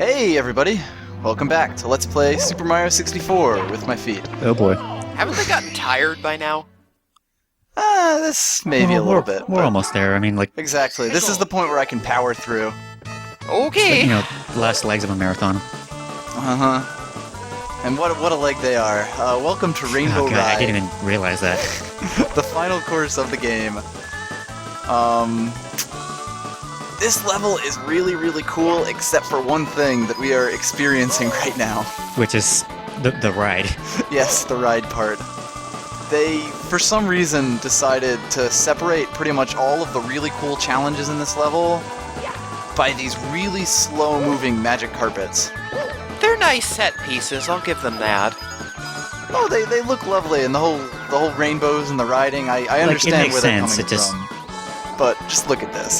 Hey everybody, welcome back to Let's Play Super Mario 64 with my feet. Oh boy. Haven't they gotten tired by now? This maybe a little bit. We're almost there. I mean, like, Exactly, this is the point where I can power through. Okay. the last legs of a marathon. Uh-huh. And what a leg they are. Welcome to Rainbow Oh god, Ride, I didn't even realize that. the final course of the game. This level is really, really cool, except for one thing that we are experiencing right now. Which is the ride. Yes, the ride part. They, for some reason, decided to separate pretty much all of the really cool challenges in this level by these really slow-moving magic carpets. They're nice set pieces, I'll give them that. Oh, they look lovely, and the whole rainbows and the riding. I understand where they're coming from. But just look at this.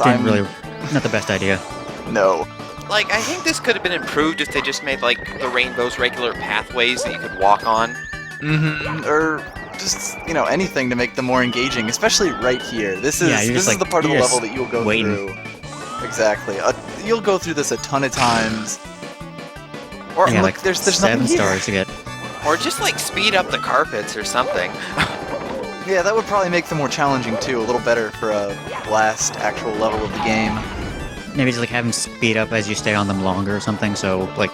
Not the best idea. No. Like, I think this could have been improved if they just made, like, the rainbows regular pathways that you could walk on. Mm-hmm. Or just, anything to make them more engaging, especially right here. This is the part of the level that you'll go through. Exactly. You'll go through this a ton of times. Or look, like there's 7 nothing here. stars to get. Or just, like, speed up the carpets or something. Yeah, that would probably make them more challenging too, a little better for a last actual level of the game. Maybe just like have them speed up as you stay on them longer or something, so like...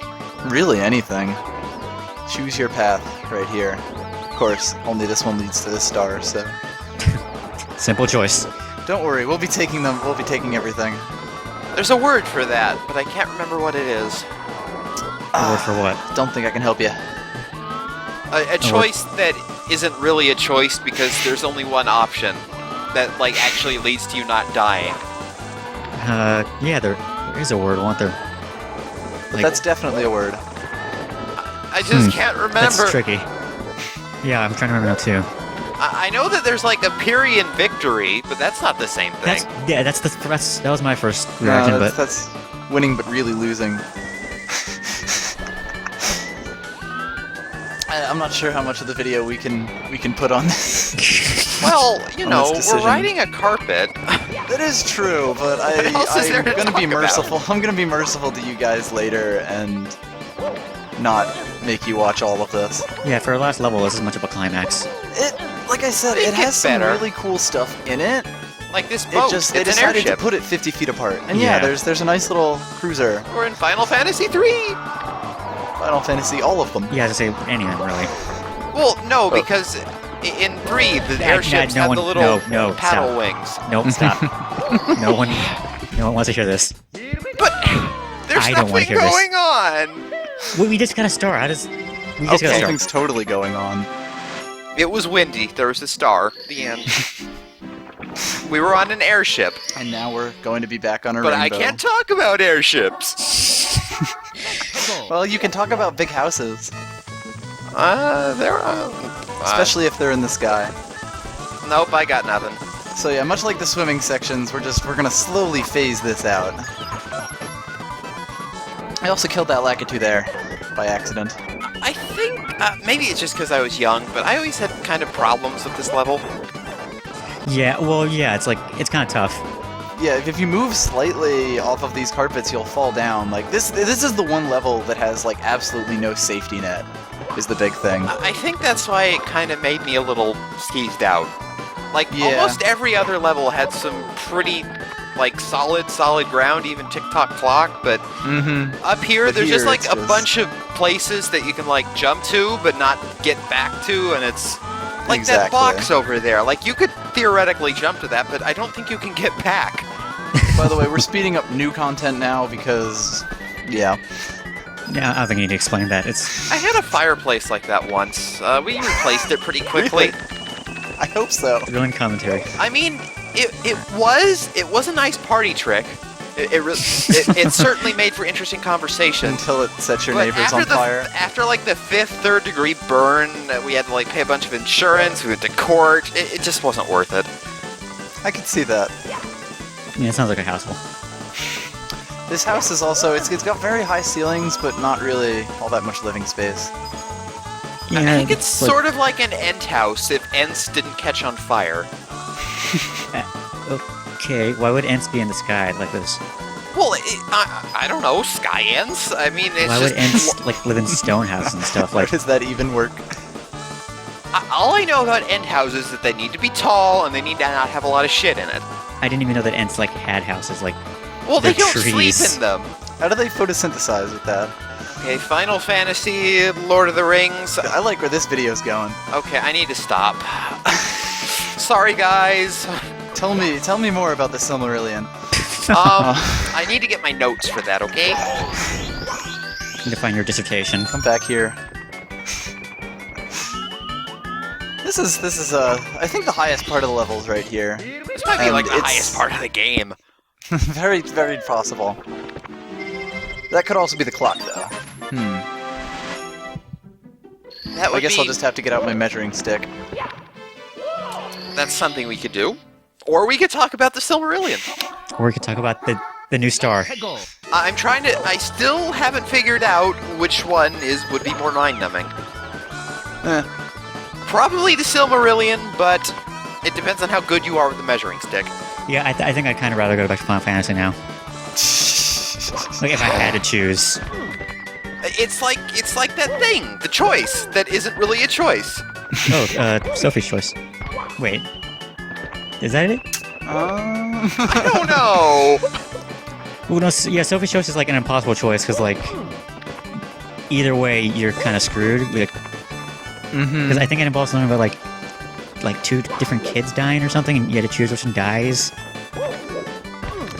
Really, anything. Choose your path right here. Of course, only this one leads to this star, so... Simple choice. Don't worry, we'll be taking everything. There's a word for that, but I can't remember what it is. A word for what? Don't think I can help you. A choice that isn't really a choice because there's only one option that, like, actually leads to you not dying. Yeah, there is a word, wasn't there? But that's definitely a word. I just can't remember. That's tricky. Yeah, I'm trying to remember now too. I know that there's, like, a Pyrrhian victory, but that's not the same thing. That was my first reaction, but... That's winning but really losing. I'm not sure how much of the video we can put on this. Well, we're riding a carpet. That is true, but I'm gonna be merciful. I'm gonna be merciful to you guys later and not make you watch all of this. Yeah, for our last level, this is much of a climax. Like I said, it has some really cool stuff in it. Like this boat. They decided to put it 50 feet apart. And yeah, there's a nice little cruiser. We're in Final Fantasy III! Final Fantasy, all of them. Yeah, to say any of them, really. Well, no, because in 3, the airships have the little paddle wings. Nope, stop. No one wants to hear this. But there's nothing going on! We just got a star. We just got a star. Something's totally going on. It was windy. There was a star. The end. We were on an airship. And now we're going to be back on a rainbow. But I can't talk about airships. Well, you can talk about big houses. Especially if they're in the sky. Nope, I got nothing. So yeah, much like the swimming sections, we're gonna slowly phase this out. I also killed that Lakitu there, by accident. I think, maybe it's just because I was young, but I always had kind of problems with this level. Yeah, well, yeah, it's kind of tough. Yeah, if you move slightly off of these carpets, you'll fall down. Like, this is the one level that has, like, absolutely no safety net, is the big thing. I think that's why it kind of made me a little skeeved out. Like, almost every other level had some pretty, like, solid ground, even tick-tock clock, but up here, there's just, like, a bunch of places that you can, like, jump to, but not get back to, and it's... Like that box over there. Like, you could theoretically jump to that, but I don't think you can get back. By the way, we're speeding up new content now because... Yeah, I don't think you need to explain that. I had a fireplace like that once. We replaced it pretty quickly. Really? I hope so. Villain commentary. I mean, it was a nice party trick. It certainly made for interesting conversation. Until it sets your neighbors on fire. After, like, the 5th, 3rd-degree burn, we had to, like, pay a bunch of insurance, we went to court. It just wasn't worth it. I could see that. Yeah, it sounds like a hassle. This house is also, it's got very high ceilings, but not really all that much living space. Yeah, I think it's sort of like an Ent house if Ents didn't catch on fire. Okay, why would Ents be in the sky like this? Well, I don't know, sky ants? I mean, it's Why just... would ants like live in stone houses and stuff? How Like, does that even work? All I know about ant houses is that they need to be tall and they need to not have a lot of shit in it. I didn't even know that ants like had houses. Like, Well, they they're don't sleep trees. in them. How do they photosynthesize with that? Okay, Final Fantasy, Lord of the Rings. I like where this video's going. Okay, I need to stop. Sorry, guys. Tell me more about the Silmarillion. I need to get my notes for that, okay? need to find your dissertation. Come back here. This is I think the highest part of the levels right here. This might be And like the it's- highest part of the game. Very, very possible. That could also be the clock, though. That would I guess be... I'll just have to get out my measuring stick. That's something we could do. Or we could talk about the Silmarillion. Or we could talk about the new star. I'm trying to... I still haven't figured out which one would be more mind-numbing. Eh. Probably the Silmarillion, but it depends on how good you are with the measuring stick. Yeah, I think I'd kind of rather go back to Final Fantasy now. Like, if I had to choose. It's like that thing, the choice, that isn't really a choice. Oh, Sophie's Choice. Wait. Is that it? I don't know. Well, no, yeah, Sophie's Choice is like an impossible choice, because, like, either way, you're kind of screwed. Because I think it involves something about, like two different kids dying or something, and you had to choose which one dies.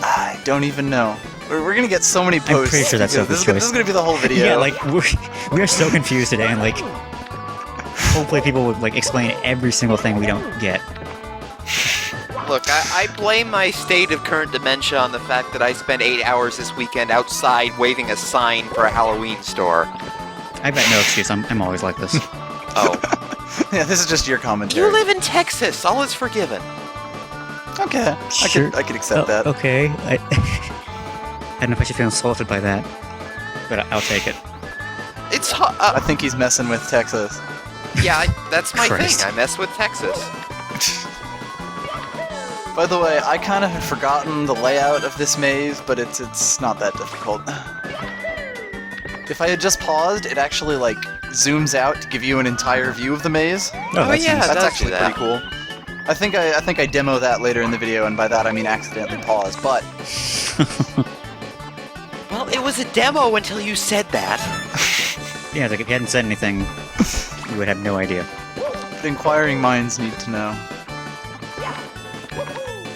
I don't even know. We're gonna get so many posts. I'm pretty sure that's because Sophie's this is Choice. gonna be the whole video. Yeah, like, we are so confused today, and, like, hopefully people would, like, explain every single thing we don't get. Look, I blame my state of current dementia on the fact that I spent 8 hours this weekend outside waving a sign for a Halloween store. I've got no excuse. I'm always like this. Oh. Yeah, this is just your commentary. You live in Texas. All is forgiven. Okay, Sure. I could accept that. Okay. I don't know if I should feel insulted by that, but I'll take it. It's I think he's messing with Texas. yeah, that's my Christ. thing. I mess with Texas. By the way, I kind of had forgotten the layout of this maze, but it's not that difficult. If I had just paused, it actually like zooms out to give you an entire view of the maze. Oh, that's yeah. nice. It That's does actually do that. pretty cool. I think I demo that later in the video, and by that I mean accidentally pause. But Well, it was a demo until you said that. Yeah, it's like if you hadn't said anything, you would have no idea. inquiring minds need to know.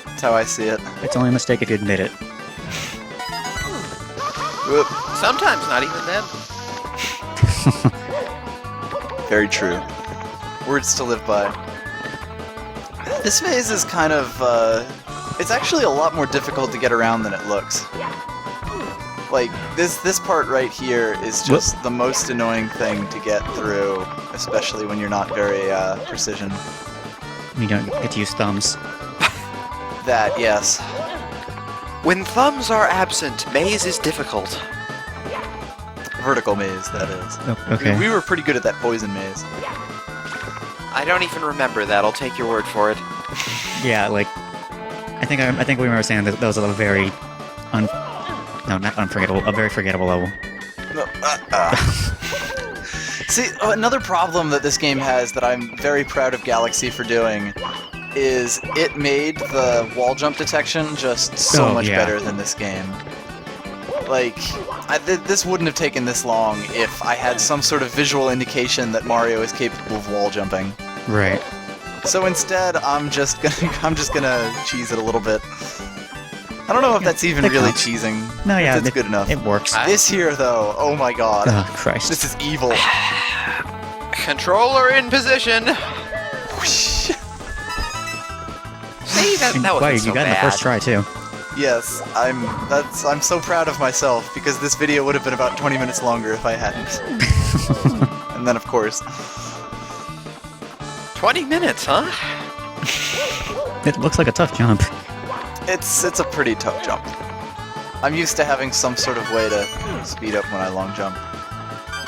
That's how I see it. It's only a mistake if you admit it. Whoop. Sometimes not even then. Very true. Words to live by. This maze is kind of, it's actually a lot more difficult to get around than it looks. Like, this part right here is just the most annoying thing to get through, especially when you're not very, precision. You don't get to use thumbs. That, yes. When thumbs are absent, maze is difficult. Vertical maze, that is. Oh, okay. We were pretty good at that poison maze. I don't even remember that. I'll take your word for it. Yeah, like I think we were saying that was a very not unforgettable, a very forgettable level. No, See, another problem that this game has that I'm very proud of Galaxy for doing is it made the wall jump detection just so much yeah. better than this game. Like, this wouldn't have taken this long if I had some sort of visual indication that Mario is capable of wall jumping. Right. So instead, I'm just gonna cheese it a little bit. I don't know if that's even It really counts. cheesing. No, yeah, it's good enough. It works. This here, though, oh my god, Oh, Christ. this is evil. Controller in position. Whoosh. See, that Wow, wasn't you so got it in the bad. first try too. Yes, I'm so proud of myself because this video would have been about 20 minutes longer if I hadn't. And then, of course, 20 minutes, huh? It looks like a tough jump. it's a pretty tough jump. I'm used to having some sort of way to speed up when I long jump,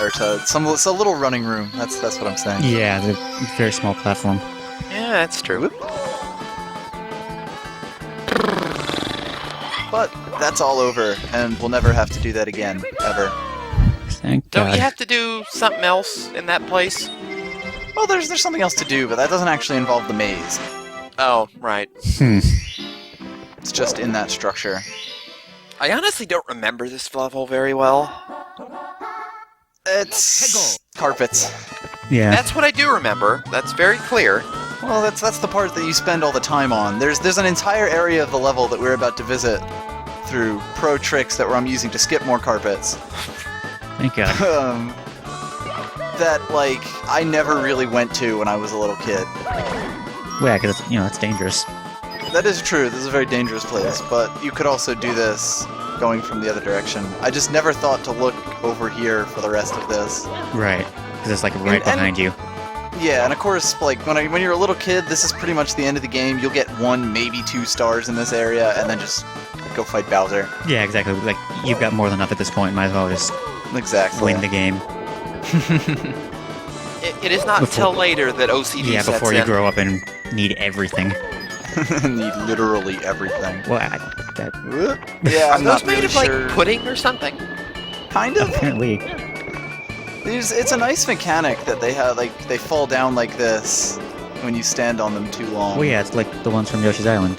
or it's a little running room. That's what I'm saying. Yeah, the very small platform. Yeah, that's true. But that's all over, and we'll never have to do that again, ever. Thank Don't God. you have to do something else in that place? Well, there's something else to do, but that doesn't actually involve the maze. Oh, right. It's just in that structure. I honestly don't remember this level very well. It's carpets. Yeah. That's what I do remember. That's very clear. Well, that's the part that you spend all the time on. There's an entire area of the level that we're about to visit through pro tricks that I'm using to skip more carpets. Thank God. That, like, I never really went to when I was a little kid. Well, yeah, because, it's dangerous. That is true, this is a very dangerous place, but you could also do this going from the other direction. I just never thought to look over here for the rest of this. Right. Because it's, like, right behind you. Yeah, and of course, like, when you're a little kid, this is pretty much the end of the game. You'll get 1, maybe 2 stars in this area, and then just go fight Bowser. Yeah, exactly. Like, you've got more than enough at this point. Might as well just Exactly. win the game. It is not until later that OCD Yeah, sets before you in. grow up and need everything. Need literally everything. Well, Yeah, Are I'm those not made really of, like, sure. pudding or something? Kind of. apparently. It's a nice mechanic that they have, like, they fall down like this when you stand on them too long. Well, yeah, it's like the ones from Yoshi's Island.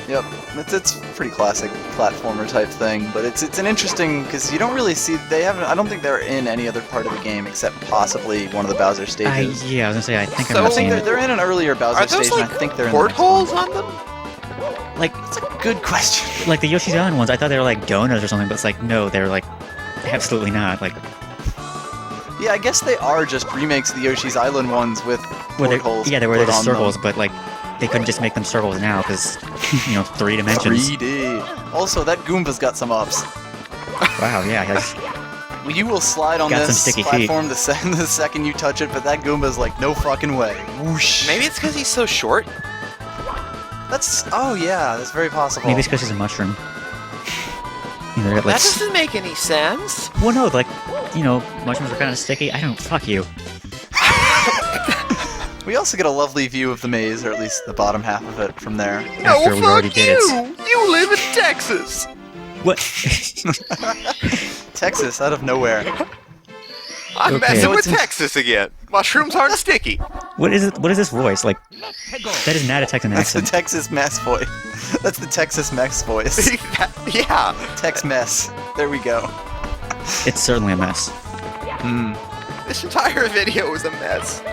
Yep, it's pretty classic platformer type thing, but it's an interesting, because you don't really see, I don't think they're in any other part of the game except possibly one of the Bowser stages. Yeah, I was gonna say, I think So- I've I think seen it. they're in an earlier Bowser Are those, stage, like, and I think they're in the next portholes one. on them? Like, That's a good question. like the Yoshi's Island ones, I thought they were like donuts or something, but it's like, no, they're like, absolutely not. Like, Yeah, I guess they are just remakes of the Yoshi's Island ones with where they're, portholes. yeah, they were put just on them. circles, but like, they couldn't just make them circles now because, 3 dimensions. 3D. Also, that Goomba's got some ups. Wow, yeah, You will slide on Got some this sticky feet. platform the second you touch it, but that Goomba's like, no fucking way. Whoosh. Maybe it's because he's so short. Oh yeah, that's very possible. maybe it's because it's a mushroom. Like, That doesn't make any sense. well, no, like, mushrooms are kind of sticky. I don't, fuck you. We also get a lovely view of the maze, or at least the bottom half of it from there. After we already did it. You live in Texas! What? Texas, out of nowhere. I'm Okay. messing So with it's in- Texas again. Mushrooms aren't sticky. What is it? What is this voice? Like, that is not a Texan That's the accent. Texas mess voice. That's the Texas mess voice. Yeah. Tex mess. There we go. It's certainly a mess. This entire video is a mess.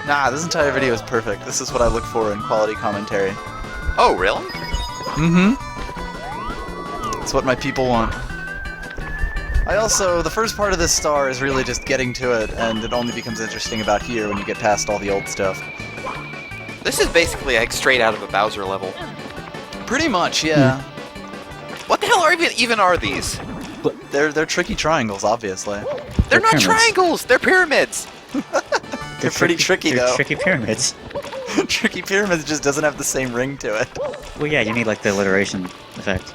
Nah, this entire video is perfect. This is what I look for in quality commentary. Oh, really? Mm-hmm. It's what my people want. The first part of this star is really just getting to it, and it only becomes interesting about here when you get past all the old stuff. This is basically like straight out of a Bowser level. Pretty much, yeah. What the hell are even are these? They're tricky triangles, obviously. They're not pyramids. triangles. They're pyramids. They're pretty tricky, they're though. tricky pyramids. Tricky Pyramids just doesn't have the same ring to it. Well, yeah, you need like the alliteration effect.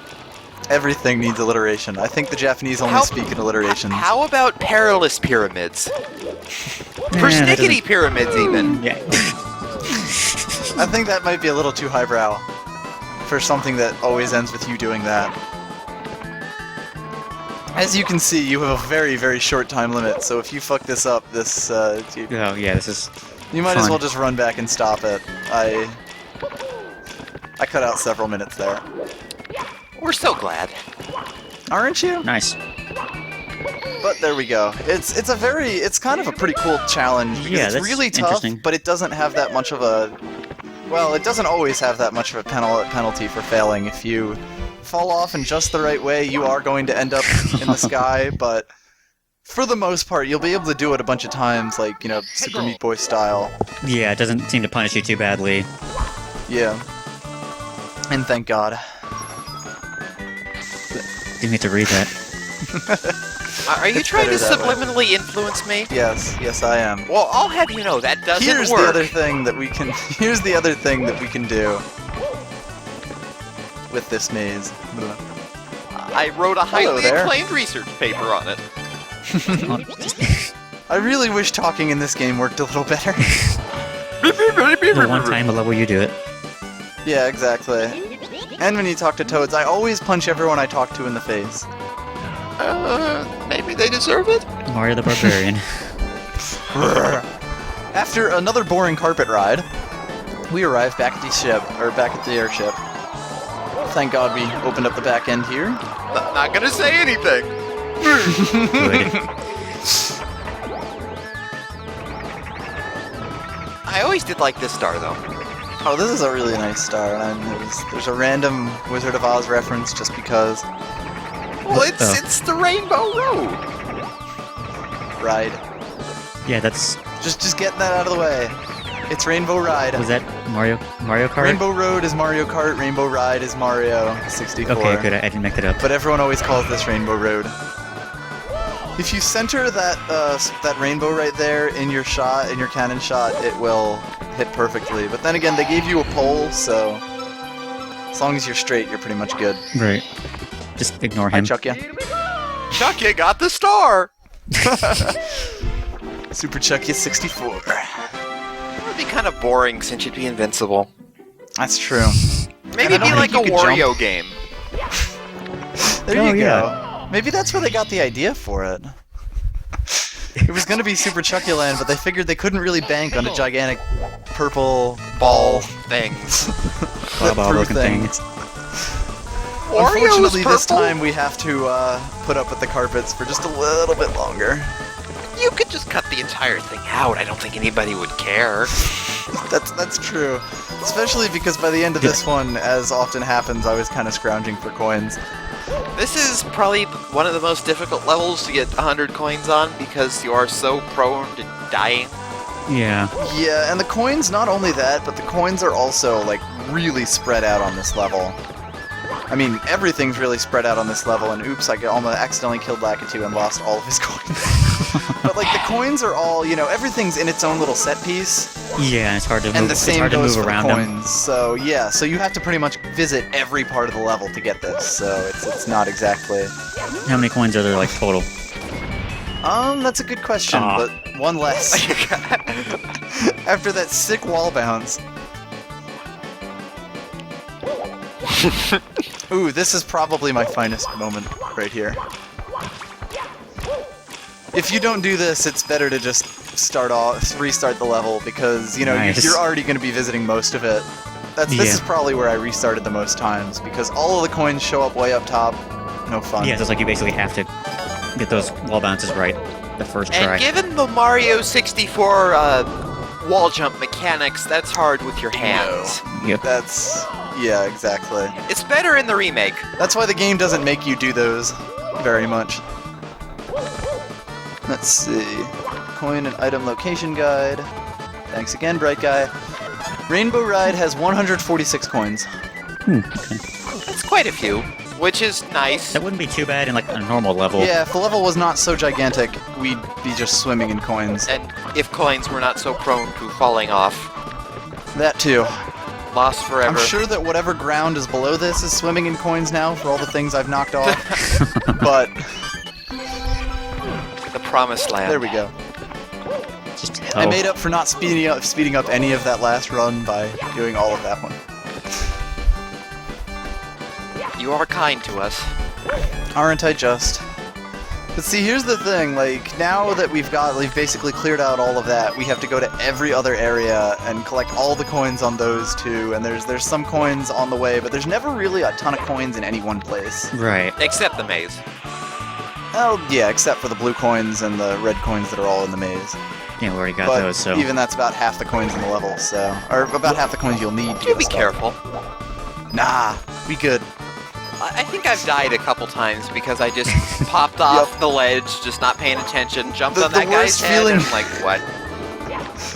Everything needs alliteration. I think the Japanese only How- speak in alliterations. How about perilous pyramids? Persnickety pyramids, even. Yeah. I think that might be a little too highbrow for something that always ends with you doing that. As you can see, you have a very, very short time limit, so if you fuck this up, you Oh yeah, this is. might as fun. well just run back and stop it. I cut out several minutes there. We're so glad. Aren't you? Nice. But there we go. It's kind of a pretty cool challenge because Yeah, it's that's really tough, interesting. but it doesn't have that much of a it doesn't always have that much of a penalty for failing. If you fall off in just the right way, you are going to end up in the sky, but for the most part, you'll be able to do it a bunch of times, like, Super Meat Boy style. Yeah, it doesn't seem to punish you too badly. Yeah. And thank God. Didn't need to read that. Are you It's trying to better that way. subliminally influence me? Yes, I am. Well, I'll have you know that doesn't Here's work. the other thing that we can. Here's the other thing that we can do with this maze. I wrote a Hello highly there. acclaimed research paper on it. I really wish talking in this game worked a little better. The one time a level you do it. Yeah, exactly. And when you talk to toads, I always punch everyone I talk to in the face. Maybe they deserve it? Mario the Barbarian. After another boring carpet ride, we arrive back at the ship, or back at the airship. Thank God we opened up the back end here. Not gonna say anything. Good. I always did like this star, though. Oh, this is a really nice star, and there's a random Wizard of Oz reference just because. Well, it's the Rainbow Road. Ride. Yeah, that's... Just getting that out of the way. It's Rainbow Ride. Was that Mario Kart? Rainbow Road is Mario Kart, Rainbow Ride is Mario 64. Okay, good. I didn't make that up. But everyone always calls this Rainbow Road. If you center that rainbow right there in your shot, in your cannon shot, it will hit perfectly. But then again, they gave you a pole, so as long as you're straight, you're pretty much good. Right. Just ignore Hi, him. Chuck ya. Chuck, you got the star. Super Chuck ya 64. It would be kind of boring since you'd be invincible. That's true. Maybe it'd be like a Wario game. There you yeah. go. Maybe that's where they got the idea for it. It was going to be Super Chucky-Land, but they figured they couldn't really bank on a gigantic purple ball things. Ball-looking things. Unfortunately, this purple? time we have to put up with the carpets for just a little bit longer. You could just cut the entire thing out. I don't think anybody would care. That's true. Especially because by the end of this one, as often happens, I was kind of scrounging for coins. This is probably one of the most difficult levels to get 100 coins on because you are so prone to dying. Yeah. Yeah, and the coins, not only that, but the coins are also, like, really spread out on this level. I mean, everything's really spread out on this level, and oops, I almost accidentally killed Lakitu and lost all of his coins. But, like, the coins are all, you know, everything's in its own little set piece. Yeah, it's hard to move. And the same it's hard goes to move for around the them. coins. So yeah, so you have to pretty much visit every part of the level to get this. So it's not exactly. How many coins are there, like, total? That's a good question, Aw. but one less. After that sick wall bounce. Ooh, this is probably my finest moment right here. If you don't do this, it's better to just restart the level because, you know, Nice. you're already going to be visiting most of it. This is probably where I restarted the most times because all of the coins show up way up top. No fun. Yeah, so it's like you basically have to get those wall bounces right the first try. And given the Mario 64 wall jump mechanics, that's hard with your hands. Yep. Yeah, exactly. It's better in the remake. That's why the game doesn't make you do those very much. Let's see. Coin and item location guide. Thanks again, Bright Guy. Rainbow Ride has 146 coins. Okay. That's quite a few, which is nice. That wouldn't be too bad in, like, a normal level. Yeah, if the level was not so gigantic, we'd be just swimming in coins. And if coins were not so prone to falling off, That too. lost forever. I'm sure that whatever ground is below this is swimming in coins now for all the things I've knocked off. But The promised land. there we go. Just I made up for not speeding up any of that last run by doing all of that one. You are kind to us. Aren't I just? But see, here's the thing, like, now that we've basically cleared out all of that, we have to go to every other area and collect all the coins on those too, and there's some coins on the way, but there's never really a ton of coins in any one place. Right. Except the maze. Oh, yeah, except for the blue coins and the red coins that are all in the maze. Yeah, we already got But those, so... even that's about half the coins in the level, so... Or about half the coins you'll need to Do get be stuff. careful. Nah, we good. I think I've died a couple times because I just popped off the ledge, just not paying attention, jumped The- on the that guy's worst head, feeling- and I'm like, what?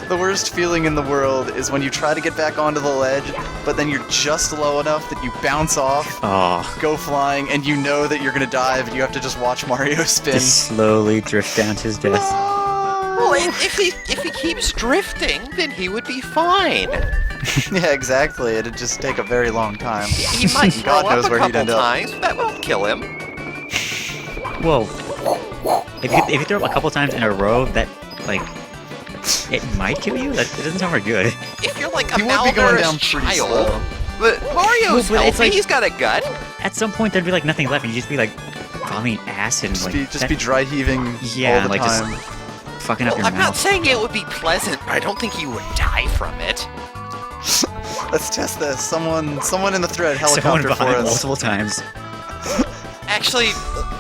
The worst feeling in the world is when you try to get back onto the ledge, but then you're just low enough that you bounce off, Oh, go flying, and you know that you're gonna dive, and you have to just watch Mario spin. just slowly drift down to his death. Well, if he keeps drifting, then he would be fine. Yeah, exactly. It'd just take a very long time. He might throw God knows up a where he'd couple end up. times, but that won't kill him. Whoa. If you throw up a couple times in a row, that, like... It might kill you? That doesn't sound very good. If you're like a He would be going down malnourished pretty child, slow. But Mario's Well, but it's healthy. like- He's got a gut. At some point, there'd be like nothing left, and you'd just be like vomiting acid. And, Just be dry heaving Yeah, all the like, just- time. fucking up Well, your I'm mouth. not saying it would be pleasant, but I don't think you would die from it. Let's test this. Someone in the thread Someone helicopter for vomited us. multiple times. Actually,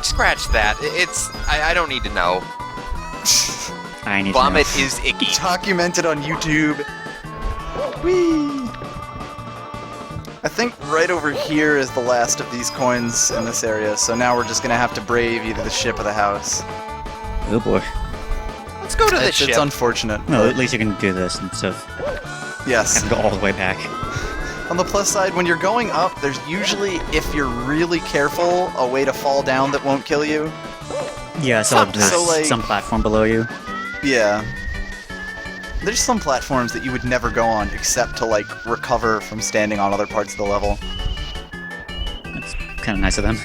scratch that. It's I don't need to know. I need Vomit to know. is icky. Documented on YouTube. Whee! I think right over here is the last of these coins in this area, so now we're just gonna have to brave either the ship or the house. Oh boy. Let's go to the It's ship. unfortunate. No, but at least you can do this instead of yes. having to go all the way back. On the plus side, when you're going up, there's usually, if you're really careful, a way to fall down that won't kill you. Yeah, so there's So, like- some platform below you. Yeah. There's some platforms that you would never go on except to, like, recover from standing on other parts of the level. That's kind of nice of them.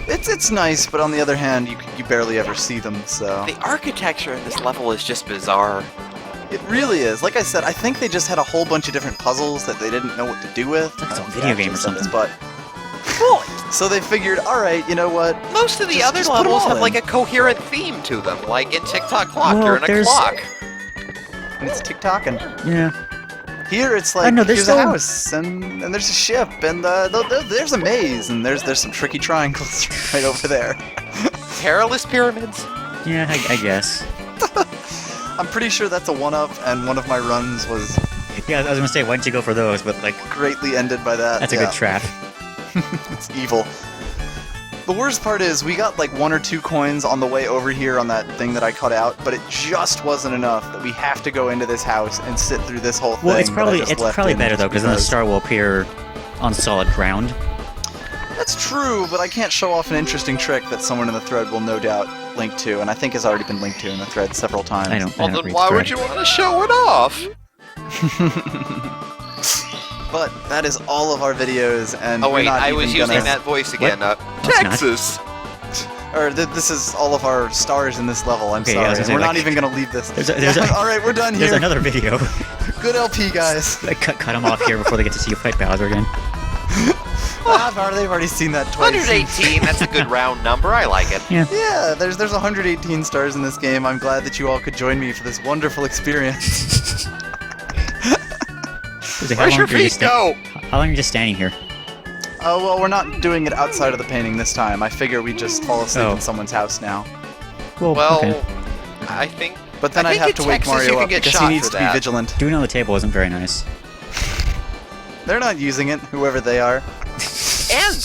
It's nice, but on the other hand, you barely ever see them, so... The architecture in this level is just bizarre. It really is. Like I said, I think they just had a whole bunch of different puzzles that they didn't know what to do with. Like I it's a don't know if video they game or actually said this, something. But... So they figured, alright, you know what? Most of the Just- other just put 'em levels all have in. like a coherent theme to them, like in Tick-Tock Clock, Well, you're in a there's- clock. And it's tick-tocking. Yeah. Here it's like, know, there's here's still- a house, and there's a ship, and there's a maze, and there's some tricky triangles right over there. Perilous pyramids. Yeah, I guess. I'm pretty sure that's a one-up, and one of my runs was Yeah, I was gonna say, why didn't you go for those? But like, greatly ended by that. that's a yeah. good trap. It's evil. The worst part is we got like 1 or 2 coins on the way over here on that thing that I cut out, but it just wasn't enough that we have to go into this house and sit through this whole thing. Well, it's that I probably just left in better though, because then the star will appear on solid ground. That's true, but I can't show off an interesting trick that someone in the thread will no doubt link to, and I think has already been linked to in the thread several times. I don't. Well, I don't then read why the would thread. you want to show it off? But that is all of our videos, and Oh we're wait, not I was even using gonna... that voice again. it's not. Texas. Or this is all of our stars in this level. I'm Okay, yeah, I was sorry. gonna say, We're not like, even gonna leave this. there's a- all right, we're done There's here. another video. Good LP, guys. Like, cut them off here before they get to see you fight Bowser again. They've already seen that twice. 118. That's a good round number. I like it. Yeah, there's 118 stars in this game. I'm glad that you all could join me for this wonderful experience. Where's your feet go? How long are you just standing here? Oh, well, we're not doing it outside of the painting this time. I figure we just fall asleep Oh. in someone's house now. Well, Well, okay. I think. But then I I'd think have in to wake Texas you Mario can up get because shot he needs for to be that. vigilant. Doing it on the table isn't very nice. They're not using it, whoever they are. And